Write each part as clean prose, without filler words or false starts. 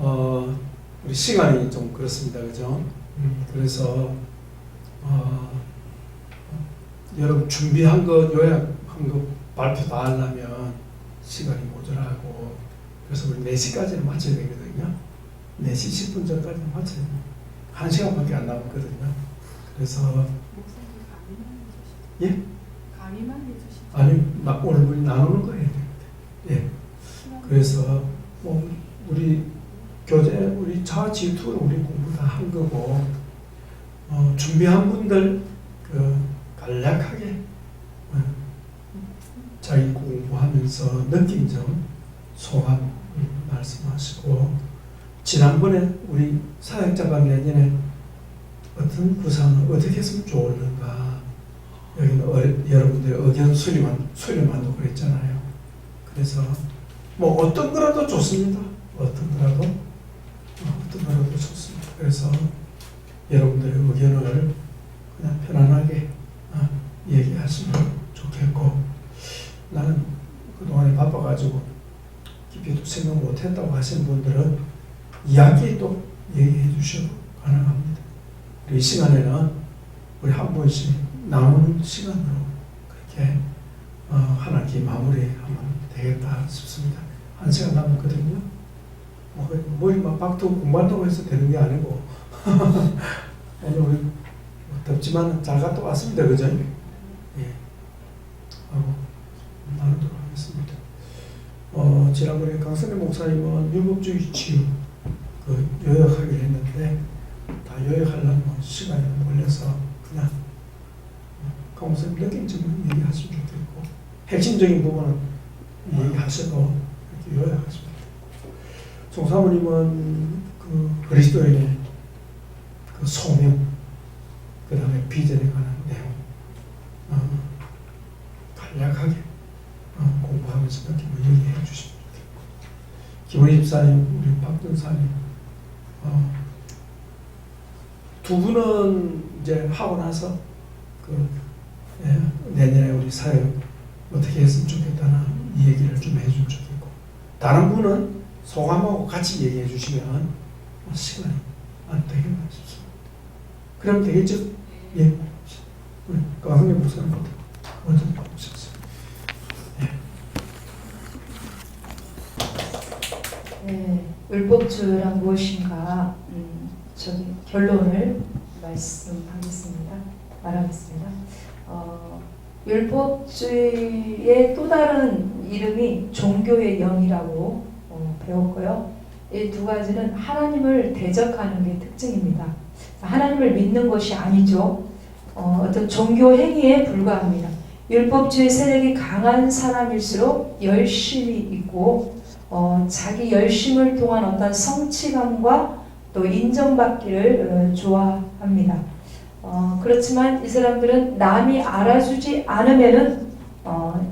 우리 시간이 좀 그렇습니다. 그죠? 그래서 여러분 준비한 거, 요약한 거 발표 다 하려면 시간이 모자라고, 그래서 우리 4시까지는 마쳐야 되거든요. 4시 10분 전까지는 마쳐야 돼요. 1시간밖에 안 남았거든요. 그래서 목사님 강의만 해주시죠. 예? 강의만 해주시죠. 아니, 오늘 우리 나누는 거 해야 되는데. 예. 그래서 뭐 우리 교재, 우리 자아지투로 우리 공부 다 한 거고, 준비한 분들 간략하게 자기 공부하면서 느낀 점, 소감 말씀하시고, 지난번에 우리 사역자가 내년에 어떤 구상을 어떻게 했으면 좋을는가, 여기는 여러분들의 의견 수렴한다고 그랬잖아요. 그래서 뭐 어떤 거라도 좋습니다. 어떤 거라도 좋습니다. 그래서 여러분들의 의견을 그냥 편안하게 얘기하시면 좋겠고, 나는 그동안에 바빠가지고 깊이도 생각 못했다고 하시는 분들은 이야기도 얘기해 주셔도 가능합니다. 이 시간에는 우리 한 번씩 나누는 시간으로 그렇게 하나님께 마무리하면 되겠다 싶습니다. 1시간 남았거든요. 머리 막 박도 공부한다고 해서 되는 게 아니고 오늘 우리 덥지만 잘 갔다 왔습니다. 그죠? 예. 나누도록 하겠습니다. 지난번에 강선희 목사님은 율법주의 치유 요약하기로 했는데, 다 요약하려면 시간이 걸려서 그냥 강 목사님 느낀 점을 얘기하시면 좋겠고, 핵심적인 부분은 얘기하셔도 이렇게 요약하시면 좋겠고, 송사모님은 그리스도인의 소명, 그 다음에 비전에 관한 내용 간략하게 공부하면서 느낌을 얘기해 주시면 좋겠고, 김원희 집사님, 우리 박전사님 두 분은 이제 하고 나서 내년에 우리 사역 어떻게 했으면 좋겠다는 이 얘기를 좀 해주면 좋겠고, 다른 분은 소감하고 같이 얘기해 주시면 시간이 안 되겠나 싶습니다. 그럼 되겠죠? 예. 우리 강성규 목사님부터 먼저 보셨어요. 네, 율법주의란 무엇인가, 결론을 말하겠습니다. 율법주의의 또 다른 이름이 종교의 영이라고 배웠고요. 이 두 가지는 하나님을 대적하는 게 특징입니다. 하나님을 믿는 것이 아니죠. 어떤 종교 행위에 불과합니다. 율법주의 세력이 강한 사람일수록 열심이 있고, 자기 열심을 통한 어떤 성취감과 또 인정받기를 좋아합니다. 그렇지만 이 사람들은 남이 알아주지 않으면은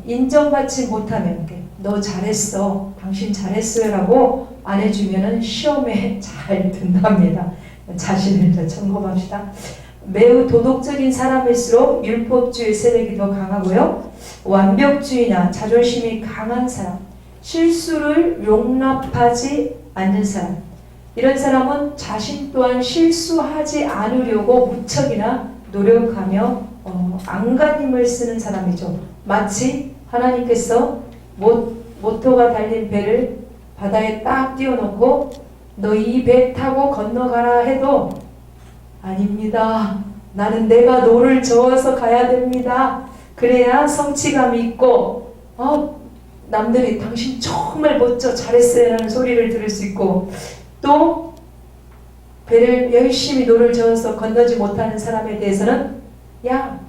인정받지 못하면, 너 잘했어, 당신 잘했어요 라고 안 해주면은 시험에 잘 든답니다. 자신을 점검합시다. 매우 도덕적인 사람일수록 율법주의 세력이 더 강하고요. 완벽주의나 자존심이 강한 사람, 실수를 용납하지 않는 사람, 이런 사람은 자신 또한 실수하지 않으려고 무척이나 노력하며 안간힘을 쓰는 사람이죠. 마치 하나님께서 모터가 달린 배를 바다에 딱 띄워놓고 너 이 배 타고 건너가라 해도 아닙니다. 나는 내가 노를 저어서 가야 됩니다. 그래야 성취감이 있고 남들이 당신 정말 멋져 잘했어요 라는 소리를 들을 수 있고, 또 배를 열심히 노를 저어서 건너지 못하는 사람에 대해서는 야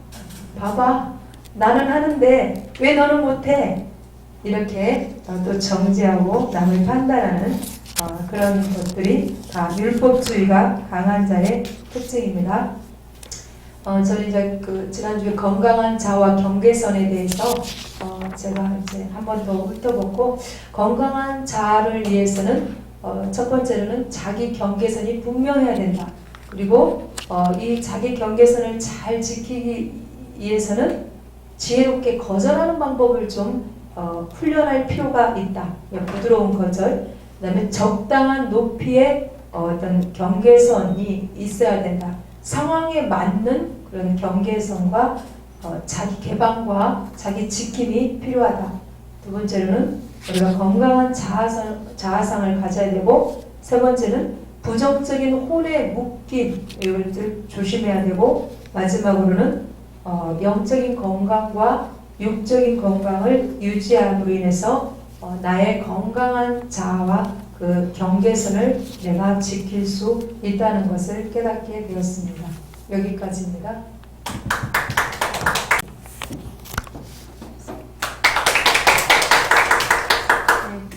봐봐 나는 하는데 왜 너는 못해, 이렇게 또 정죄하고 남을 판단하는 그런 것들이 다 율법주의가 강한 자의 특징입니다. 저는 이제 지난주에 건강한 자와 경계선에 대해서 제가 이제 한 번 더 훑어보고, 건강한 자를 위해서는 첫 번째로는 자기 경계선이 분명해야 된다. 그리고 이 자기 경계선을 잘 지키기 위해서는 지혜롭게 거절하는 방법을 좀 훈련할 필요가 있다. 부드러운 거절. 그다음에 적당한 높이의 어떤 경계선이 있어야 된다. 상황에 맞는 그런 경계선과 자기 개방과 자기 지킴이 필요하다. 두 번째로는 우리가 건강한 자아상을 가져야 되고, 세 번째는 부정적인 혼의 묶임 이걸 조심해야 되고, 마지막으로는 영적인 건강과 육적인 건강을 유지함으로 인해서 나의 건강한 자아와 그 경계선을 내가 지킬 수 있다는 것을 깨닫게 되었습니다. 여기까지입니다.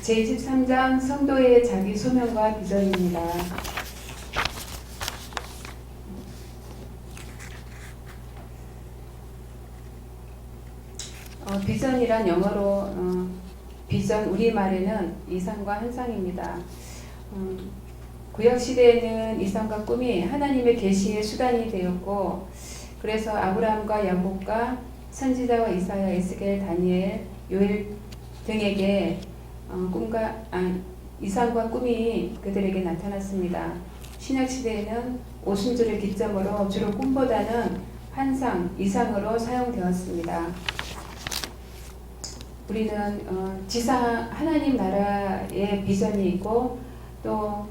제23장 성도의 자기 소명과 비전입니다. 비전이란 영어로 비전, 우리말에는 이상과 환상입니다. 구약 시대에는 이상과 꿈이 하나님의 계시의 수단이 되었고, 그래서 아브라함과 야곱과 선지자와 이사야, 에스겔, 다니엘, 요엘 등에게 이상과 꿈이 그들에게 나타났습니다. 신약 시대에는 오순절을 기점으로 주로 꿈보다는 환상, 이상으로 사용되었습니다. 우리는 지상 하나님 나라의 비전이 있고 또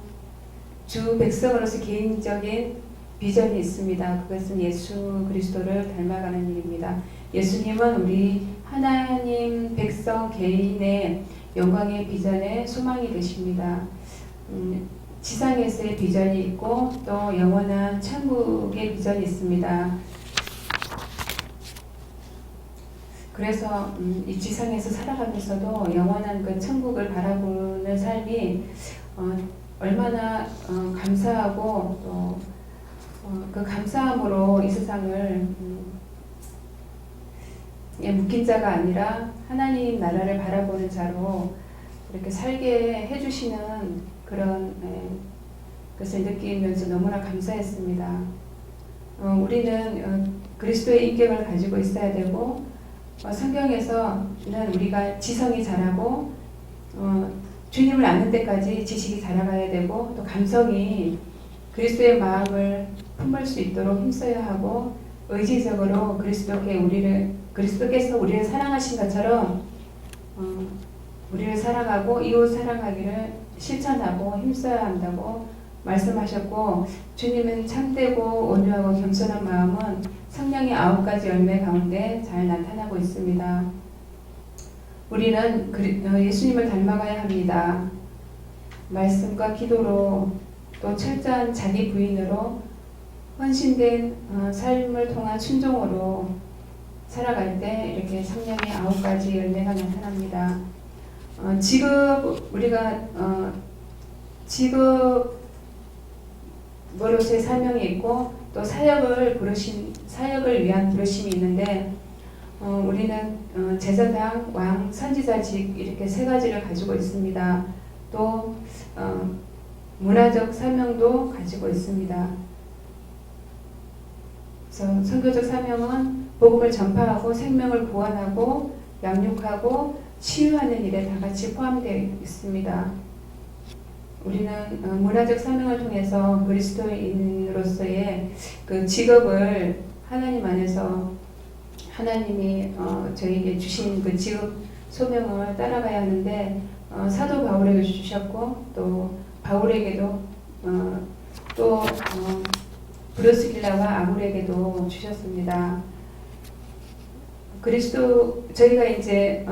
주 백성으로서 개인적인 비전이 있습니다. 그것은 예수 그리스도를 닮아가는 일입니다. 예수님은 우리 하나님 백성 개인의 영광의 비전의 소망이 되십니다. 지상에서의 비전이 있고 또 영원한 천국의 비전이 있습니다. 그래서 이 지상에서 살아가면서도 영원한 그 천국을 바라보는 삶이 얼마나 감사하고 또 그 감사함으로 이 세상을 묶인 자가 아니라 하나님 나라를 바라보는 자로 이렇게 살게 해주시는 그런 것을 느끼면서 너무나 감사했습니다. 우리는 그리스도의 인격을 가지고 있어야 되고, 성경에서는 우리가 지성이 자라고 주님을 아는 데까지 지식이 자라가야 되고, 또 감성이 그리스도의 마음을 품을 수 있도록 힘써야 하고, 의지적으로 그리스도께서 우리를 사랑하신 것처럼 우리를 사랑하고 이웃 사랑하기를 실천하고 힘써야 한다고 말씀하셨고, 주님은 참되고 온유하고 겸손한 마음은 성령의 9가지 열매 가운데 잘 나타나고 있습니다. 우리는 예수님을 닮아가야 합니다. 말씀과 기도로 또 철저한 자기 부인으로 헌신된 삶을 통한 순종으로 살아갈 때 이렇게 성령의 9가지 열매가 나타납니다. 직업으로서의 사명이 있고 또 사역을 위한 부르심이 있는데, 우리는 제사장, 왕, 선지자직 이렇게 3가지를 가지고 있습니다. 또 문화적 사명도 가지고 있습니다. 그래서 선교적 사명은 복음을 전파하고 생명을 구원하고 양육하고 치유하는 일에 다 같이 포함되어 있습니다. 우리는 문화적 사명을 통해서 그리스도인으로서의 그 직업을 하나님 안에서 하나님이 저에게 주신 그 직업 소명을 따라가야 하는데, 사도 바울에게 주셨고 또 바울에게도 또 브루스길라와 아굴에게도 주셨습니다. 저희가 이제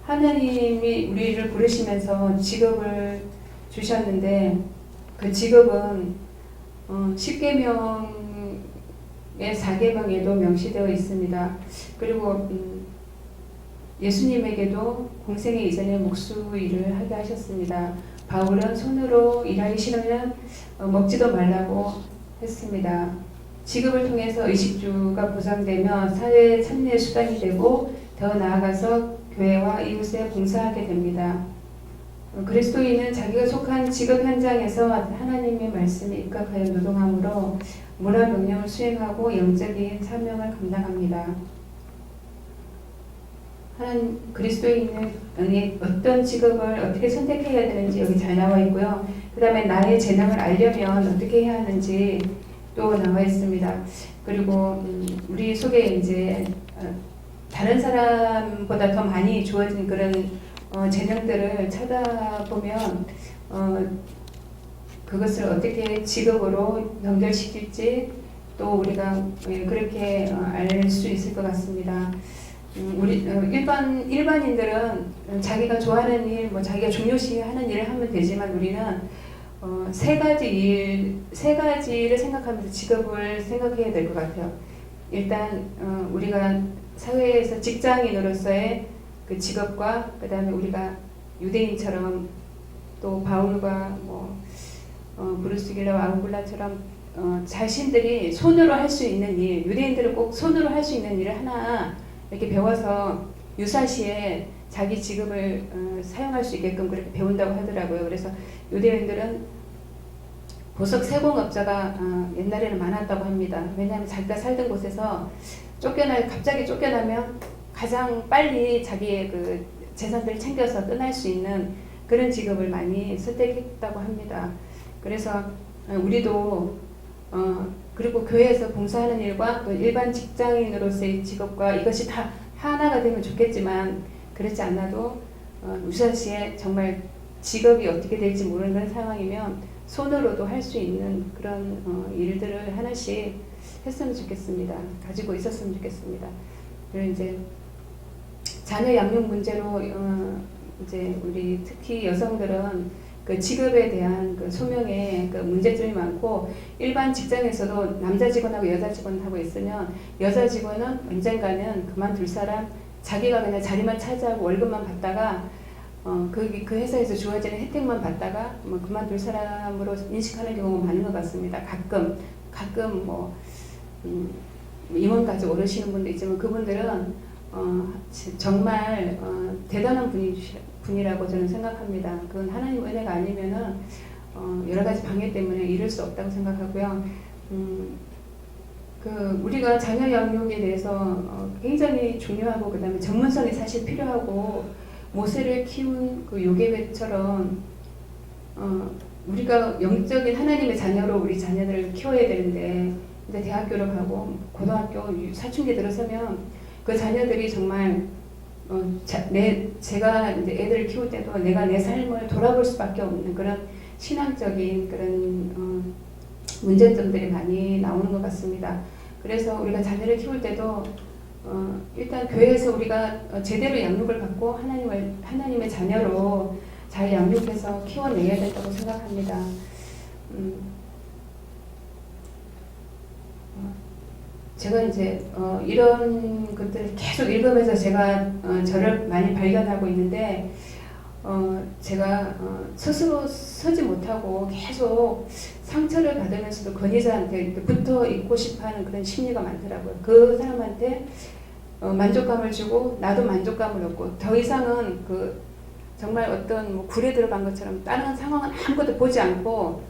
하나님이 우리를 부르시면서 직업을 주셨는데, 그 직업은 10계명의 4계명에도 명시되어 있습니다. 그리고 예수님에게도 공생의 이전에 목수 일을 하게 하셨습니다. 바울은 손으로 일하기 싫으면 먹지도 말라고 했습니다. 직업을 통해서 의식주가 보장되며 사회의 참여의 수단이 되고, 더 나아가서 교회와 이웃에 봉사하게 됩니다. 그리스도인은 자기가 속한 직업 현장에서 하나님의 말씀에 입각하여 노동함으로 문화 명령을 수행하고 영적인 사명을 감당합니다. 하나님 그리스도인의 어떤 직업을 어떻게 선택해야 되는지 여기 잘 나와 있고요. 그 다음에 나의 재능을 알려면 어떻게 해야 하는지 또 나와 있습니다. 그리고 우리 속에 이제 다른 사람보다 더 많이 주어진 그런 재능들을 찾아보면 그것을 어떻게 직업으로 연결시킬지 또 우리가 그렇게 알 수 있을 것 같습니다. 우리 일반인들은 자기가 좋아하는 일, 뭐 자기가 중요시하는 일을 하면 되지만 우리는 세 가지를 생각하면서 직업을 생각해야 될 것 같아요. 일단 우리가 사회에서 직장인으로서의 그 직업과 그 다음에 우리가 유대인처럼 또 바울과 브루스길라와 아울굴라처럼 자신들이 손으로 할 수 있는 일, 유대인들은 꼭 손으로 할 수 있는 일을 하나 이렇게 배워서 유사시에 자기 직업을 사용할 수 있게끔 그렇게 배운다고 하더라고요. 그래서 유대인들은 보석 세공업자가 옛날에는 많았다고 합니다. 왜냐하면 자기가 살던 곳에서 갑자기 쫓겨나면 가장 빨리 자기의 그 재산들을 챙겨서 떠날 수 있는 그런 직업을 많이 선택했다고 합니다. 그래서 우리도 그리고 교회에서 봉사하는 일과 또 일반 직장인으로서의 직업과 이것이 다 하나가 되면 좋겠지만 그렇지 않아도 유사시에 정말 직업이 어떻게 될지 모르는 그런 상황이면 손으로도 할 수 있는 그런 일들을 하나씩 했으면 좋겠습니다. 가지고 있었으면 좋겠습니다. 그리고 이제 자녀 양육 문제로 이제 우리 특히 여성들은 그 직업에 대한 그 소명에 그 문제점이 많고 일반 직장에서도 남자 직원하고 여자 직원하고 있으면 여자 직원은 언젠가는 그만둘 사람 자기가 그냥 자리만 차지하고 월급만 받다가 그 회사에서 주어지는 혜택만 받다가 그만둘 사람으로 인식하는 경우가 많은 것 같습니다. 가끔 임원 가지고 오르시는 분도 있지만 그분들은 정말 대단한 분이라고 저는 생각합니다. 그건 하나님 은혜가 아니면은 여러 가지 방해 때문에 이룰 수 없다고 생각하고요. 우리가 자녀 양육에 대해서 굉장히 중요하고 그다음에 전문성이 사실 필요하고 모세를 키운 그 요괴배처럼 우리가 영적인 하나님의 자녀로 우리 자녀들을 키워야 되는데 이제 대학교를 가고 고등학교 사춘기 들어서면 그 자녀들이 정말 제가 이제 애들을 키울 때도 내가 내 삶을 돌아볼 수밖에 없는 그런 신앙적인 그런 문제점들이 많이 나오는 것 같습니다. 그래서 우리가 자녀를 키울 때도 일단 교회에서 우리가 제대로 양육을 받고 하나님의 자녀로 잘 양육해서 키워내야 된다고 생각합니다. 제가 이제 이런 것들을 계속 읽으면서 제가 저를 많이 발견하고 있는데 제가 스스로 서지 못하고 계속 상처를 받으면서도 권위자한테 붙어 있고 싶어하는 그런 심리가 많더라고요. 그 사람한테 만족감을 주고 나도 만족감을 얻고 더 이상은 정말 어떤 굴에 들어간 것처럼 다른 상황은 아무것도 보지 않고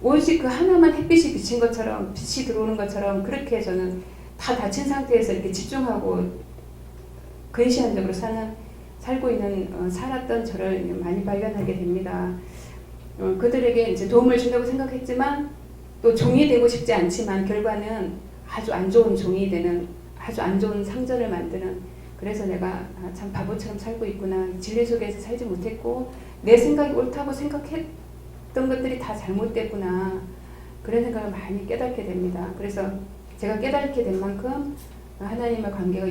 오직 그 하나만 햇빛이 비친 것처럼 빛이 들어오는 것처럼 그렇게 저는 다 닫힌 상태에서 이렇게 집중하고 근시안적으로 살고 있는 살았던 저를 많이 발견하게 됩니다. 그들에게 이제 도움을 준다고 생각했지만 또 종이 되고 싶지 않지만 결과는 아주 안 좋은 종이 되는 아주 안 좋은 상전을 만드는 그래서 내가 참 바보처럼 살고 있구나 진리 속에서 살지 못했고 내 생각이 옳다고 생각했던 것들이 다 잘못됐구나 그런 생각을 많이 깨닫게 됩니다. 그래서 제가 깨닫게 된 만큼 하나님의 관계가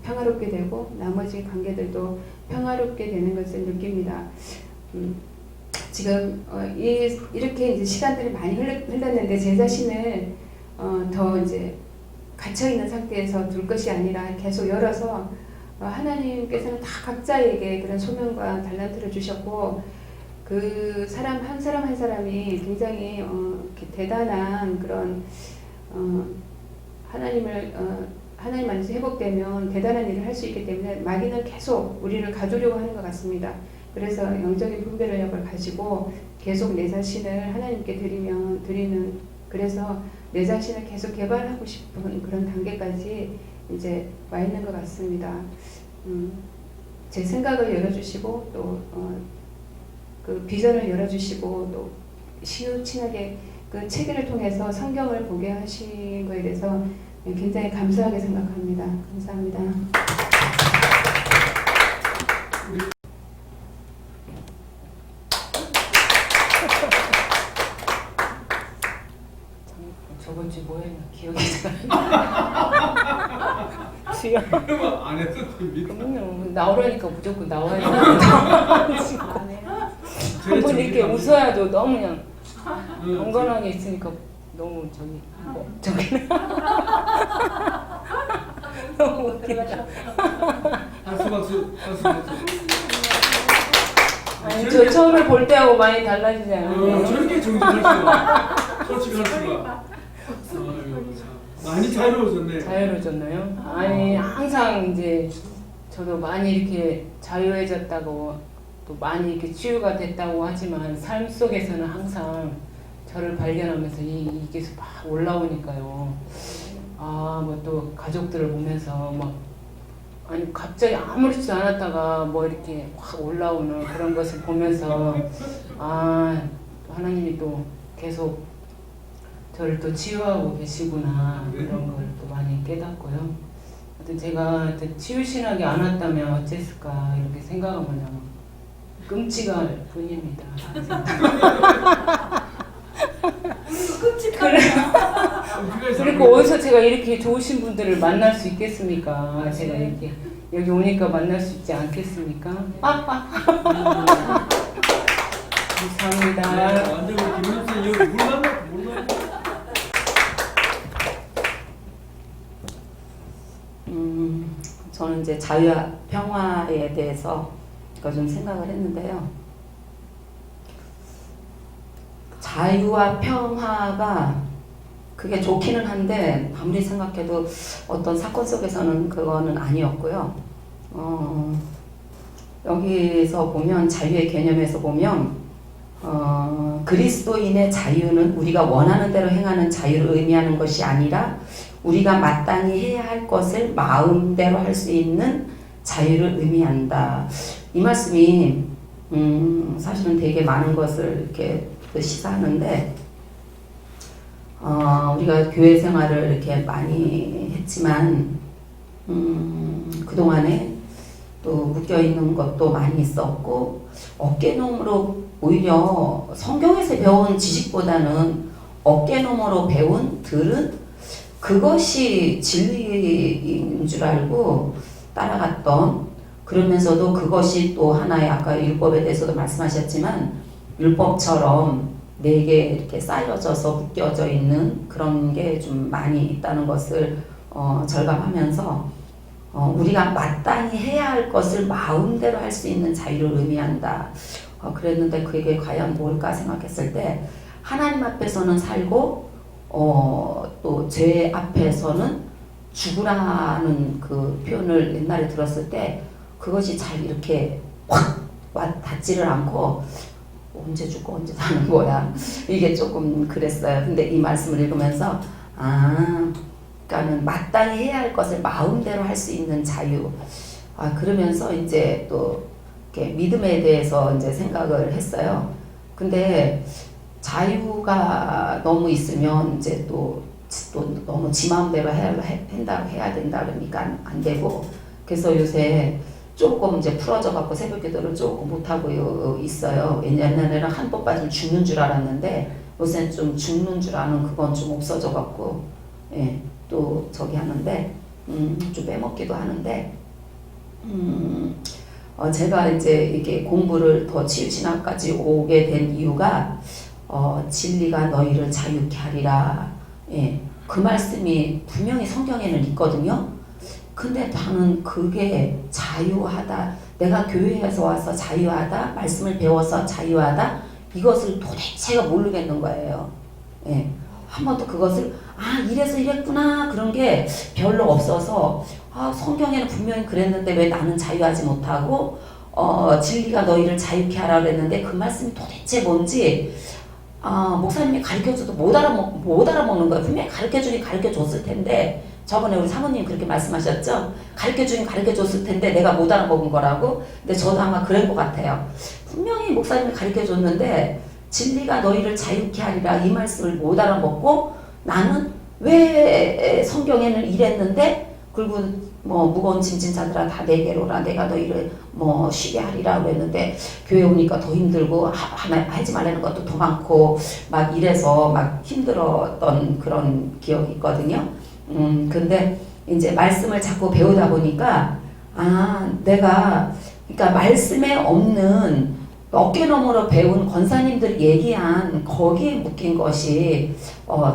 평화롭게 되고 나머지 관계들도 평화롭게 되는 것을 느낍니다. 지금 이렇게 이제 시간들이 많이 흘렀는데 제 자신을 더 이제 갇혀 있는 상태에서 둘 것이 아니라 계속 열어서 하나님께서는 다 각자에게 그런 소명과 달란트를 주셨고 그 사람 한 사람이 굉장히 이렇게 대단한 그런 하나님 안에서 회복되면 대단한 일을 할 수 있기 때문에 마귀는 계속 우리를 가두려고 하는 것 같습니다. 그래서 영적인 분별력을 가지고 계속 내 자신을 하나님께 드리는 그래서 내 자신을 계속 개발하고 싶은 그런 단계까지 이제 와 있는 것 같습니다. 제 생각을 열어주시고 또 그 비전을 열어주시고 또 시우친하게 그 체계를 통해서 성경을 보게 하신 거에 대해서 굉장히 감사하게 생각합니다. 감사합니다. 저번 주 뭐 했나 기억이 잘 안 나. 그러면 안 해도 됩니다. 그러면 나오라니까 무조건 나와야 돼. 한번 이렇게 웃어야죠. 너무 그냥 건강하게 있으니까 너무 저기 너무 웃긴다. 박수. 아니 저 처음에 볼 때하고 많이 달라지지 않아요? 저렇게 정직할 수가, 솔직히 할 수가. 많이 자유로워졌네. 자유로워졌나요? 아니 항상 이제 저도 많이 이렇게 자유해졌다고 또 많이 이렇게 치유가 됐다고 하지만 삶 속에서는 항상 저를 발견하면서 이게 막 올라오니까요. 뭐 또 가족들을 보면서 막 아니 갑자기 아무렇지도 않았다가 뭐 이렇게 확 올라오는 그런 것을 보면서 또 하나님이 또 계속 저를 또 치유하고 계시구나 그런 걸 또 많이 깨닫고요. 하여튼 제가 치유신학이 안 왔다면 어쨌을까 이렇게 생각하면 끔찍할 뿐입니다. 그리고 어디서 제가 이렇게 좋으신 분들을 만날 수 있겠습니까? 제가 이렇게 여기 오니까 만날 수 있지 않겠습니까? 감사합니다. 완전 우리 김민수 여기 물 만나. 저는 이제 자유와 평화에 대해서 좀 생각을 했는데요. 자유와 평화가 그게 좋기는 한데 아무리 생각해도 어떤 사건 속에서는 그거는 아니었고요. 여기서 보면 자유의 개념에서 보면 그리스도인의 자유는 우리가 원하는 대로 행하는 자유를 의미하는 것이 아니라 우리가 마땅히 해야 할 것을 마음대로 할 수 있는 자유를 의미한다. 이 말씀이 사실은 되게 많은 것을 이렇게 시사하는데 우리가 교회 생활을 이렇게 많이 했지만 그동안에 또 묶여 있는 것도 많이 있었고 어깨너머로 오히려 성경에서 배운 지식보다는 어깨너머로 들은 그것이 진리인 줄 알고 따라갔던, 그러면서도 그것이 또 하나의 아까 율법에 대해서도 말씀하셨지만 율법처럼 내게 이렇게 쌓여져서 묶여져 있는 그런 게 좀 많이 있다는 것을 절감하면서 우리가 마땅히 해야 할 것을 마음대로 할 수 있는 자유를 의미한다. 그랬는데 그게 과연 뭘까 생각했을 때 하나님 앞에서는 살고 또 죄 앞에서는 죽으라는 그 표현을 옛날에 들었을 때 그것이 잘 이렇게 확 닿지를 않고 언제 죽고 언제 사는 거야 이게 조금 그랬어요. 근데 이 말씀을 읽으면서 그러니까는 마땅히 해야 할 것을 마음대로 할 수 있는 자유. 그러면서 이제 또 이렇게 믿음에 대해서 이제 생각을 했어요. 근데 자유가 너무 있으면 이제 또 너무 지 마음대로 해야 된다 그러니까 안 되고, 그래서 요새 조금 이제 풀어져 갖고 새벽 기도를 조금 못 하고 있어요. 옛날에는 한 번 빠지면 죽는 줄 알았는데 요새는 좀 죽는 줄 아는 그건 좀 없어져 갖고 또 저기 하는데 좀 빼먹기도 하는데 제가 이제 이게 공부를 더 치유신학까지 오게 된 이유가 진리가 너희를 자유케 하리라. 그 말씀이 분명히 성경에는 있거든요. 근데 나는 그게 자유하다, 내가 교회에서 와서 자유하다, 말씀을 배워서 자유하다, 이것을 도대체가 모르겠는 거예요. 한 번도 그것을 이래서 이랬구나 그런 게 별로 없어서 성경에는 분명히 그랬는데 왜 나는 자유하지 못하고 진리가 너희를 자유케 하라 그랬는데 그 말씀이 도대체 뭔지 목사님이 가르쳐줘도 못 알아먹는 거예요. 분명히 가르쳐주긴 가르쳐줬을 텐데 저번에 우리 사모님 그렇게 말씀하셨죠? 가르쳐주긴 가르쳐줬을 텐데 내가 못 알아먹은 거라고. 근데 저도 아마 그럴 것 같아요. 분명히 목사님이 가르쳐줬는데 진리가 너희를 자유케 하리라 이 말씀을 못 알아먹고 나는 왜 성경에는 이랬는데 그리고 뭐 무거운 짐진 자들아 다 내게로라 내가 너희를 뭐 쉬게 하리라 그랬는데 교회 오니까 더 힘들고 하지 말라는 것도 더 많고 막 이래서 막 힘들었던 그런 기억이 있거든요. 근데 이제 말씀을 자꾸 배우다 보니까 내가 그러니까 말씀에 없는 어깨너머로 배운 권사님들이 얘기한 거기에 묶인 것이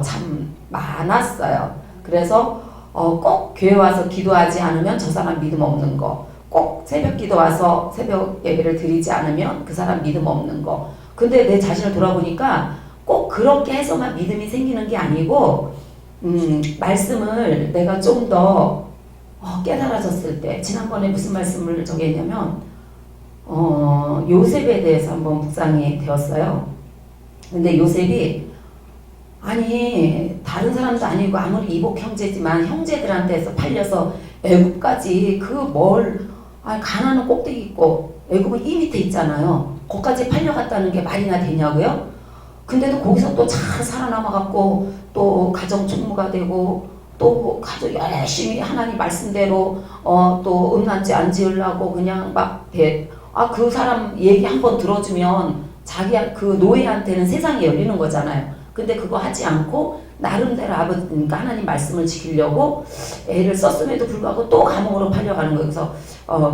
참 많았어요. 그래서 꼭 교회 와서 기도하지 않으면 저 사람 믿음 없는 거, 꼭 새벽 기도 와서 새벽 예배를 드리지 않으면 그 사람 믿음 없는 거. 근데 내 자신을 돌아보니까 꼭 그렇게 해서만 믿음이 생기는 게 아니고 말씀을 내가 좀 더 깨달아졌을 때 지난번에 무슨 말씀을 저기 했냐면 요셉에 대해서 한번 묵상이 되었어요. 근데 요셉이 아니 다른 사람도 아니고 아무리 이복 형제지만 형제들한테서 팔려서 애굽까지 가나안은 꼭대기 있고 애굽은 이 밑에 있잖아요. 거기까지 팔려갔다는 게 말이나 되냐고요? 근데도 거기서 또 잘 살아남아갖고 또 가정 총무가 되고 또 가족 열심히 하나님 말씀대로 또 음란죄 안 지으려고 그냥 그 사람 얘기 한번 들어주면 자기 그 노예한테는 세상이 열리는 거잖아요. 근데 그거 하지 않고 나름대로 그러니까 하나님 말씀을 지키려고 애를 썼음에도 불구하고 또 감옥으로 팔려가는 거예요. 그래서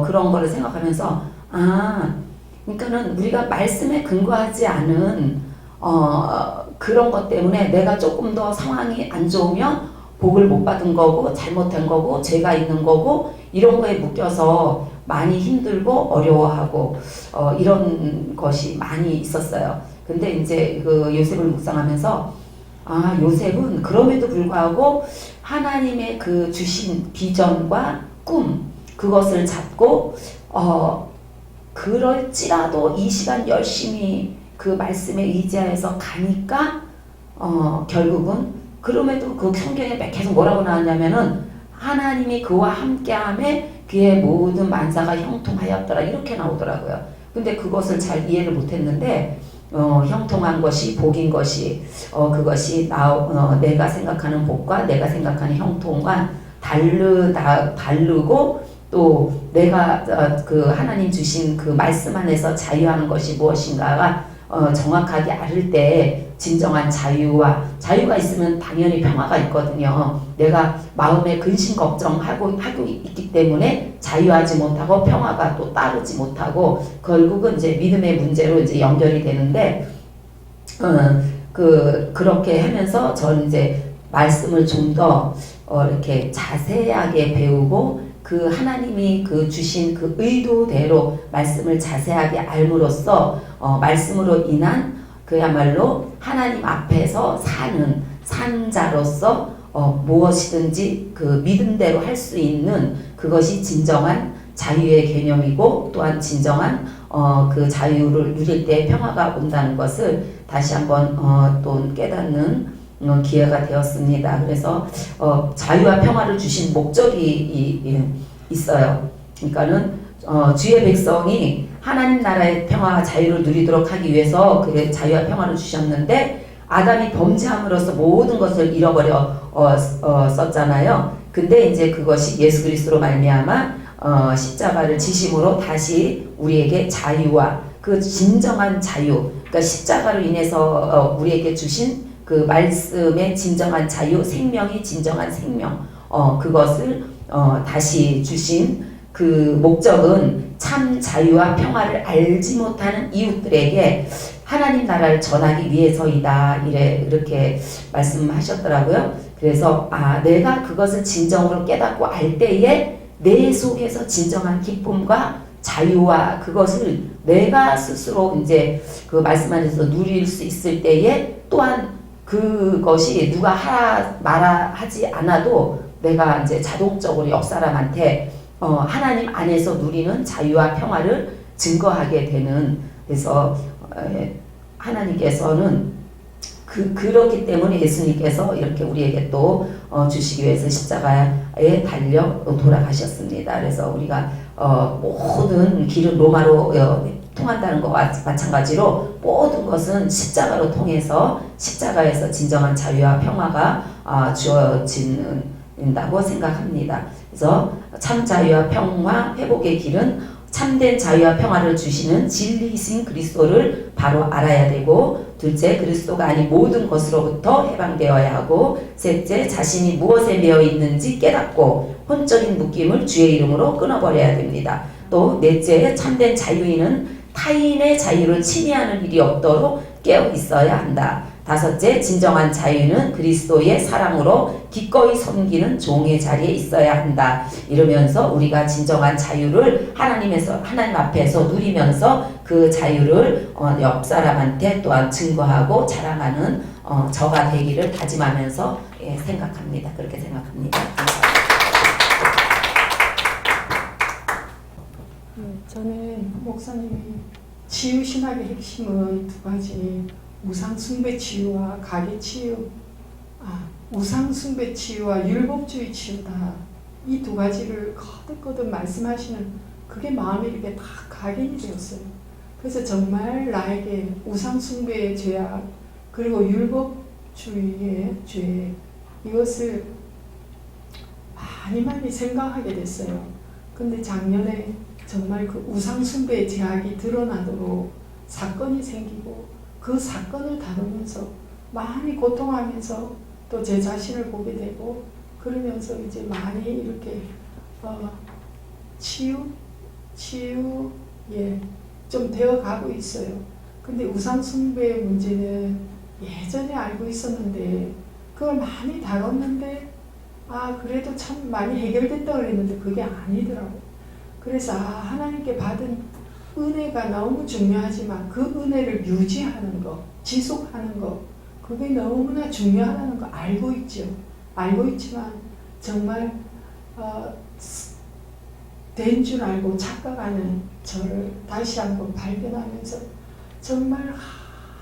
그런 거를 생각하면서 그러니까는 우리가 말씀에 근거하지 않은 그런 것 때문에 내가 조금 더 상황이 안 좋으면 복을 못 받은 거고 잘못한 거고 죄가 있는 거고 이런 거에 묶여서 많이 힘들고 어려워하고 이런 것이 많이 있었어요. 근데 이제 그 요셉을 묵상하면서 요셉은 그럼에도 불구하고 하나님의 그 주신 비전과 꿈 그것을 잡고 그럴지라도 이 시간 열심히 그 말씀에 의지하여서 가니까 결국은 그럼에도 그 성경에 계속 뭐라고 나왔냐면은 하나님이 그와 함께함에 그의 모든 만사가 형통하였더라 이렇게 나오더라고요. 근데 그것을 잘 이해를 못했는데 형통한 것이 복인 것이 그것이 내가 생각하는 복과 내가 생각하는 형통과 다르고 또 내가 그 하나님 주신 그 말씀 안에서 자유하는 것이 무엇인가가 정확하게 알을 때 진정한 자유가 있으면 당연히 평화가 있거든요. 내가 마음에 근심 걱정하고 있기 때문에 자유하지 못하고 평화가 또 따르지 못하고 결국은 이제 믿음의 문제로 이제 연결이 되는데 그렇게 하면서 저는 이제 말씀을 좀 더 이렇게 자세하게 배우고 그 하나님이 그 주신 그 의도대로 말씀을 자세하게 알므로써 말씀으로 인한 그야말로 하나님 앞에서 사는 산자로서 무엇이든지 그 믿음대로 할 수 있는 그것이 진정한 자유의 개념이고 또한 진정한 그 자유를 누릴 때 평화가 온다는 것을 다시 한번 또 깨닫는 기회가 되었습니다. 그래서 자유와 평화를 주신 목적이 있어요. 그러니까는 주의 백성이 하나님 나라의 평화와 자유를 누리도록 하기 위해서 그 자유와 평화를 주셨는데 아담이 범죄함으로써 모든 것을 잃어버려 썼잖아요. 근데 이제 그것이 예수 그리스도로 말미암아 십자가를 지심으로 다시 우리에게 자유와 그 진정한 자유, 그러니까 십자가로 인해서 우리에게 주신 그 말씀의 진정한 자유, 생명이 진정한 생명, 그것을 다시 주신 그 목적은 참 자유와 평화를 알지 못하는 이웃들에게 하나님 나라를 전하기 위해서이다. 이렇게 말씀하셨더라고요. 그래서 내가 그것을 진정으로 깨닫고 알 때에 내 속에서 진정한 기쁨과 자유와 그것을 내가 스스로 이제 그 말씀 안에서 누릴 수 있을 때에 또한 그것이 누가 말아 하지 않아도 내가 이제 자동적으로 옆 사람한테 하나님 안에서 누리는 자유와 평화를 증거하게 되는, 그래서 하나님께서는 그렇기 때문에 예수님께서 이렇게 우리에게 또 주시기 위해서 십자가에 달려 돌아가셨습니다. 그래서 우리가 모든 길은 로마로 통한다는 것과 마찬가지로 모든 것은 십자가로 통해서 십자가에서 진정한 자유와 평화가 주어진다고 생각합니다. 그래서 참 자유와 평화 회복의 길은 참된 자유와 평화를 주시는 진리이신 그리스도를 바로 알아야 되고, 둘째, 그리스도가 아닌 모든 것으로부터 해방되어야 하고, 셋째, 자신이 무엇에 매여 있는지 깨닫고 혼적인 묶임을 주의 이름으로 끊어버려야 됩니다. 또 넷째, 참된 자유인은 타인의 자유를 침해하는 일이 없도록 깨어 있어야 한다. 다섯째, 진정한 자유는 그리스도의 사랑으로 기꺼이 섬기는 종의 자리에 있어야 한다. 이러면서 우리가 진정한 자유를 하나님 앞에서 누리면서 그 자유를 옆 사람한테 또한 증거하고 자랑하는 저가 되기를 다짐하면서 생각합니다. 그렇게 생각합니다. 저는 목사님이 치유신학의 핵심은 두 가지, 우상숭배 치유와 가계 치유, 우상숭배 치유와 율법주의 치유다. 이 두 가지를 거듭거듭 말씀하시는 그게 마음에 이렇게 다 각인이 되었어요. 그래서 정말 나에게 우상숭배의 죄악 그리고 율법주의의 죄, 이것을 많이 생각하게 됐어요. 근데 작년에 정말 그 우상숭배의 제약이 드러나도록 사건이 생기고, 그 사건을 다루면서 많이 고통하면서 또 제 자신을 보게 되고, 그러면서 이제 많이 이렇게 치유에 좀 되어가고 있어요. 근데 우상숭배의 문제는 예전에 알고 있었는데 그걸 많이 다뤘는데 그래도 참 많이 해결됐다고 그랬는데 그게 아니더라고요. 그래서 하나님께 받은 은혜가 너무 중요하지만 그 은혜를 유지하는 것, 지속하는 것, 그게 너무나 중요하다는 거 알고 있죠. 알고 있지만 정말 된 줄 알고 착각하는 저를 다시 한번 발견하면서 정말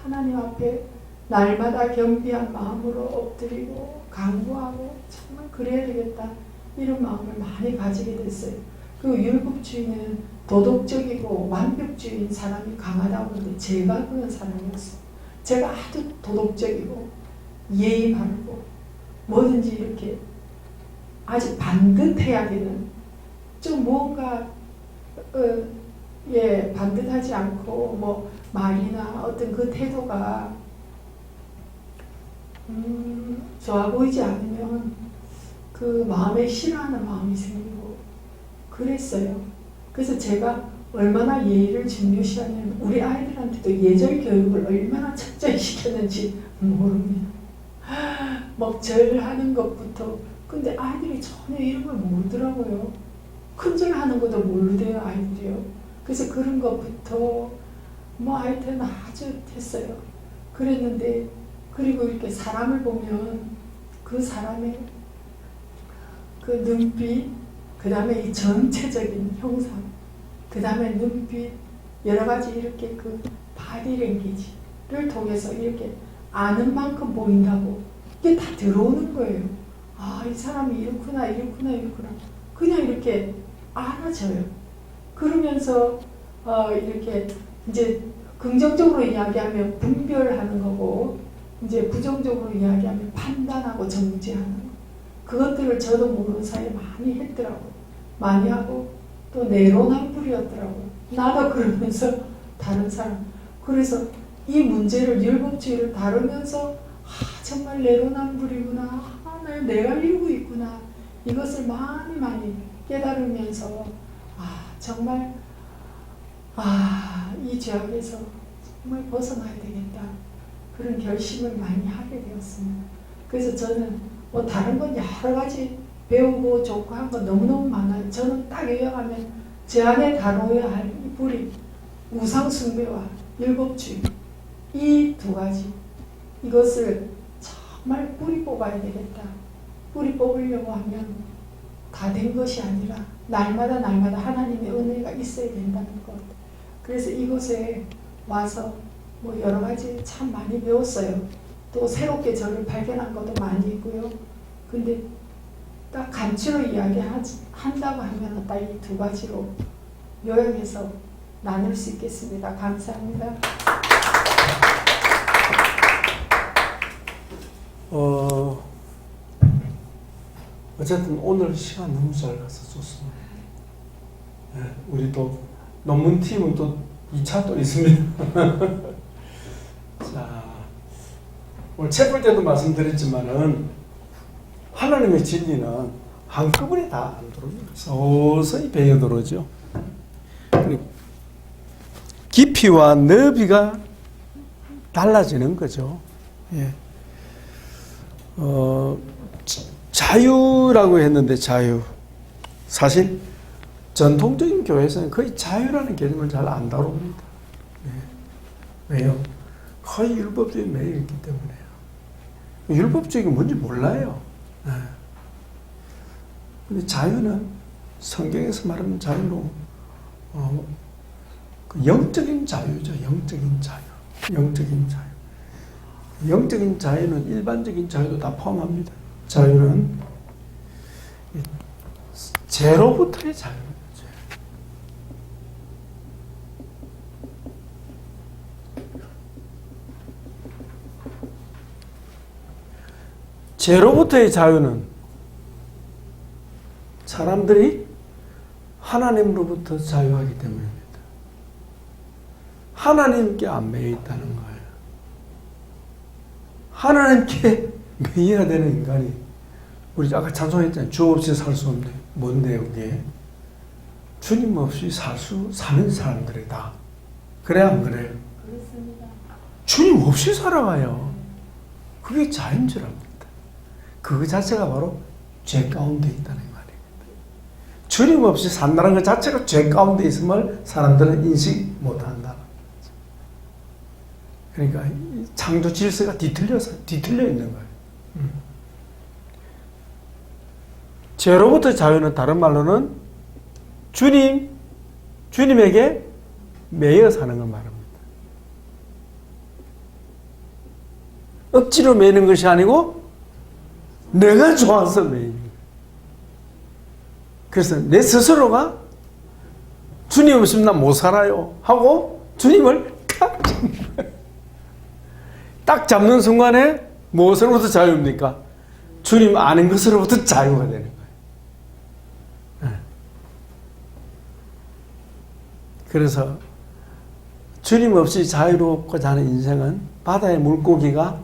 하나님 앞에 날마다 겸비한 마음으로 엎드리고 간구하고 정말 그래야 되겠다, 이런 마음을 많이 가지게 됐어요. 그 율법주의는 도덕적이고 완벽주의인 사람이 강하다고 하는데 제가 그런 사람이었어요. 제가 아주 도덕적이고 예의 바르고 뭐든지 이렇게 아주 반듯해야 되는, 좀 뭔가 반듯하지 않고 뭐 말이나 어떤 그 태도가 좋아 보이지 않으면 그 마음에 싫어하는 마음이 생기고 그랬어요. 그래서 제가 얼마나 예의를 중요시하냐면 우리 아이들한테도 예절 교육을 얼마나 철저히 시켰는지 모릅니다. 막 절하는 것부터. 근데 아이들이 전혀 이런 걸 모르더라고요. 큰절하는 것도 모르대요, 아이들이요. 그래서 그런 것부터 뭐 하여튼 아주 했어요. 그랬는데, 그리고 이렇게 사람을 보면 그 사람의 그 눈빛, 그 다음에 이 전체적인 형상, 그 다음에 눈빛, 여러 가지 이렇게 그 바디랭귀지를 통해서 이렇게 아는 만큼 보인다고 이게 다 들어오는 거예요. 이 사람이 이렇구나. 그냥 이렇게 알아져요. 그러면서 이렇게 이제 긍정적으로 이야기하면 분별하는 거고, 이제 부정적으로 이야기하면 판단하고 정죄하는 거. 그것들을 저도 모르는 사이에 많이 했더라고요. 많이 하고 또 내로남불이었더라고요. 나도 그러면서 다른 사람. 그래서 이 문제를, 율법주의를 다루면서 정말 내로남불이구나. 내가 이루고 있구나. 이것을 많이 깨달으면서 정말 이 죄악에서 정말 벗어나야 되겠다. 그런 결심을 많이 하게 되었습니다. 그래서 저는 뭐 다른 건 여러 가지 배우고 좋고 한 건 너무너무 많아요. 저는 딱 요약하면 제 안에 다뤄야 할 이 뿌리, 우상숭배와 율법주의, 이 두 가지, 이것을 정말 뿌리 뽑아야 되겠다. 뿌리 뽑으려고 하면 다 된 것이 아니라 날마다 하나님의 은혜가 있어야 된다는 것. 그래서 이곳에 와서 뭐 여러 가지 참 많이 배웠어요. 또 새롭게 저를 발견한 것도 많이 있고요. 근데 딱 간추로 이야기한다고 하면 딱 이 두 가지로 요약해서 나눌 수 있겠습니다. 감사합니다. 어쨌든 오늘 시간 너무 잘 가서 좋습니다. 네, 우리 또 논문팀은 또 2차 또 있습니다. 자, 오늘 책 볼 때도 말씀드렸지만은 하나님의 진리는 한꺼번에 다 안 들어옵니다. 서서히 배어 들어오죠. 깊이와 너비가 달라지는 거죠. 예. 자유라고 했는데 자유. 사실 전통적인 교회에서는 거의 자유라는 개념을 잘 안 다룹니다. 예. 왜요? 거의 율법주의에 매여 있기 때문에요. 율법주의가 뭔지 몰라요. 예. 근데 자유는 성경에서 말하는 자유로 그 영적인 자유죠. 영적인 자유. 영적인 자유. 영적인 자유는 일반적인 자유도 다 포함합니다. 자유는 죄로부터의 자유입니다. 죄로부터의 자유는 사람들이 하나님으로부터 자유하기 때문입니다. 하나님께 안 매여 있다는 거예요. 하나님께 매여야 되는 인간이, 우리 아까 찬송했잖아요. 주 없이 살 수 없네. 뭔데요, 그게? 주님 없이 사는 사람들이다. 그래, 안 그래요? 그렇습니다. 주님 없이 살아가요. 그게 자유인 줄 압니다. 그 자체가 바로 죄 가운데 있다는 말입니다. 주님 없이 산다는 것 자체가 죄 가운데 있음을 사람들은 인식 못한다. 그러니까 창조 질서가 뒤틀려 있는 거예요. 죄로부터 자유는 다른 말로는 주님에게 매여 사는 걸 말합니다. 억지로 매는 것이 아니고 내가 좋아서 매이는 거예요. 그래서 내 스스로가 주님 없으면 나 못 살아요 하고 주님을 딱 잡는 순간에 무엇으로부터 자유입니까? 주님 아는 것으로부터 자유가 되는 거예요. 그래서 주님 없이 자유롭고자 하는 인생은 바다의 물고기가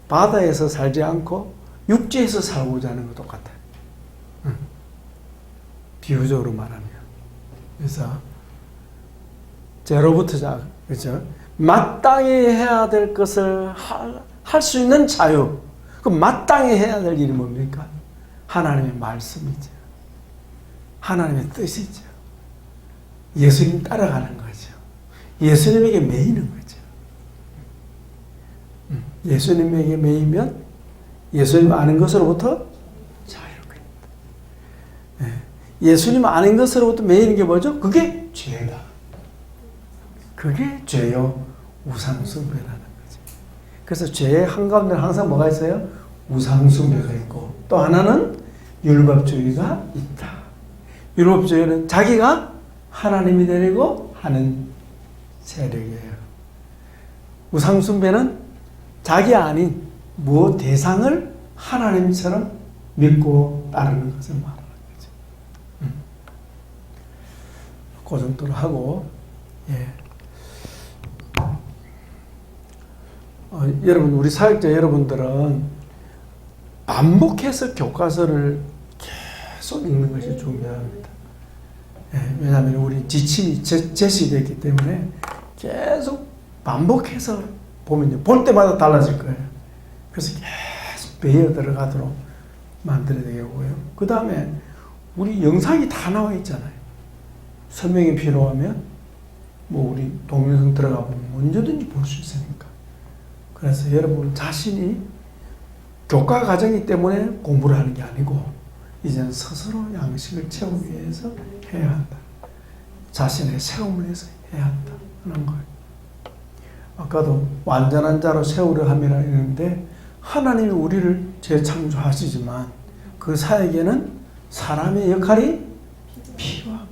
바다에서 살지 않고 육지에서 살고자 하는 것 똑같아요. 비유적으로 말하면. 그래서 죄로부터 그렇죠? 마땅히 해야 될 것을 할 수 있는 자유. 그 마땅히 해야 될 일이 뭡니까? 하나님의 말씀이죠. 하나님의 뜻이죠. 예수님 따라가는 거죠. 예수님에게 매이는 거죠. 예수님에게 매이면 예수님 아는 것으로부터 자유롭게 됩니다. 예수님 아는 것으로부터 매이는 게 뭐죠? 그게 죄다. 그게 죄요. 우상숭배라는 거죠. 그래서 죄의 한가운데 항상 뭐가 있어요? 우상숭배가 있고, 또 하나는 율법주의가 있다. 율법주의는 자기가 하나님이 되려고 하는 세력이에요. 우상숭배는 자기 아닌 무엇 대상을 하나님처럼 믿고 따르는 것을 말하는 거죠. 그 정도로 하고, 예. 여러분, 우리 사역자 여러분들은 반복해서 교과서를 계속 읽는 것이 중요합니다. 예, 왜냐하면 우리 지침이 제시되기 때문에 계속 반복해서 보면요, 볼 때마다 달라질 거예요. 그래서 계속 배어 들어가도록 만들어야 되고요. 그 다음에 우리 영상이 다 나와 있잖아요. 설명이 필요하면 뭐 우리 동영상 들어가 보면 언제든지 볼 수 있으니까. 그래서 여러분 자신이 교과 과정이기 때문에 공부를 하는 게 아니고 이제는 스스로 양식을 채우기 위해서 해야 한다. 자신의 세움을 위해서 해야 한다 하는 거예요. 아까도 완전한 자로 세우려 함이라 했는데 하나님이 우리를 재창조하시지만 그 사역에는 사람의 역할이 필요하고,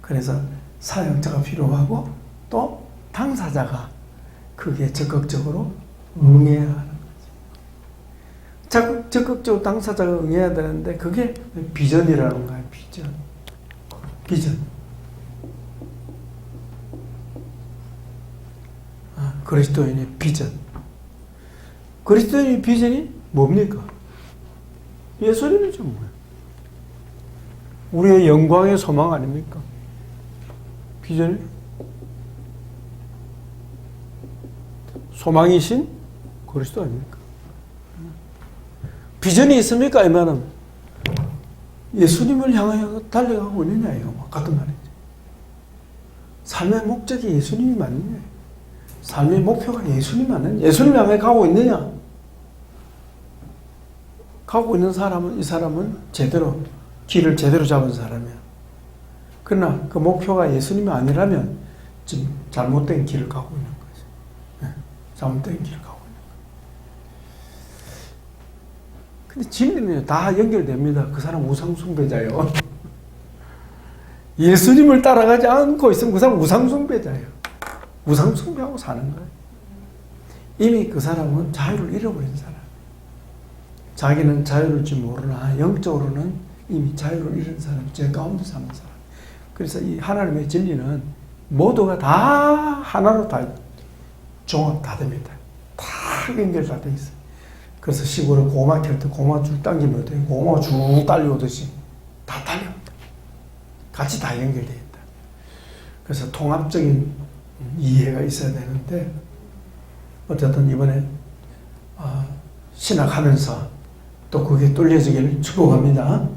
그래서 사역자가 필요하고 또 당사자가 그게 적극적으로 응해야 하는 거죠. 적극적으로 당사자가 응해야 되는데 그게 비전이라는 거예요. 비전. 그리스도인의 비전. 그리스도인의 비전이 뭡니까? 예수님이죠, 뭐예요? 우리의 영광의 소망 아닙니까? 비전이? 소망이신 그리스도 아닙니까? 비전이 있습니까? 이 말은 예수님을 향하여 달려가고 있느냐, 이거 같은 말이죠. 삶의 목적이 예수님이 맞느냐, 삶의 목표가 예수님 맞느냐, 예수님 향해 가고 있느냐. 가고 있는 사람은, 이 사람은 제대로 길을 제대로 잡은 사람이야. 그러나 그 목표가 예수님이 아니라면 지금 잘못된 길을 가고 있는 거지. 네, 잘못된 길을 가고 있는 거야. 근데 진리는 다 연결됩니다. 그 사람 우상숭배자예요. 예수님을 따라가지 않고 있으면 그 사람 우상숭배자예요. 우상숭배하고 사는 거예요. 이미 그 사람은 자유를 잃어버린 사람. 자기는 자유를 줄 모르나 영적으로는 이미 자유를 잃은 사람, 죄 가운데 사는 사람. 그래서 이 하나님의 진리는 모두가 다 하나로 다 종합 다 됩니다. 다 연결 다 돼 있어요. 그래서 시골에 고마 캘 때 고마 줄 당기면 어때요? 고마 쭉 딸려오듯이 다 딸려옵니다. 같이 다 연결되어 있다. 그래서 통합적인 이해가 있어야 되는데 어쨌든 이번에 신학하면서 또 그게 뚫려지기를 축복합니다.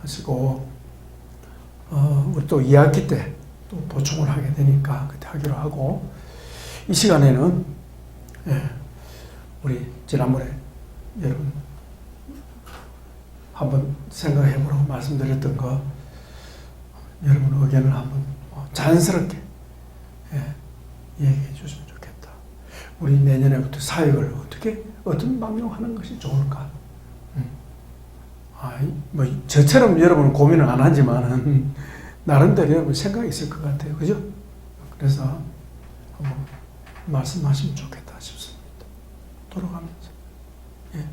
하시고 우리 또 2학기 때 또 보충을 하게 되니까 그때 하기로 하고, 이 시간에는 우리 지난번에 여러분 한번 생각해보라고 말씀드렸던 거 여러분 의견을 한번 자연스럽게 얘기해 주시면 좋겠다. 우리 내년에부터 사역을 어떤 방향으로 하는 것이 좋을까? 뭐 저처럼 여러분은 고민을 안 하지만은 나름대로 여러분 생각이 있을 것 같아요. 그죠? 그래서 한번 말씀하시면 좋겠다 싶습니다. 돌아가면서. 예.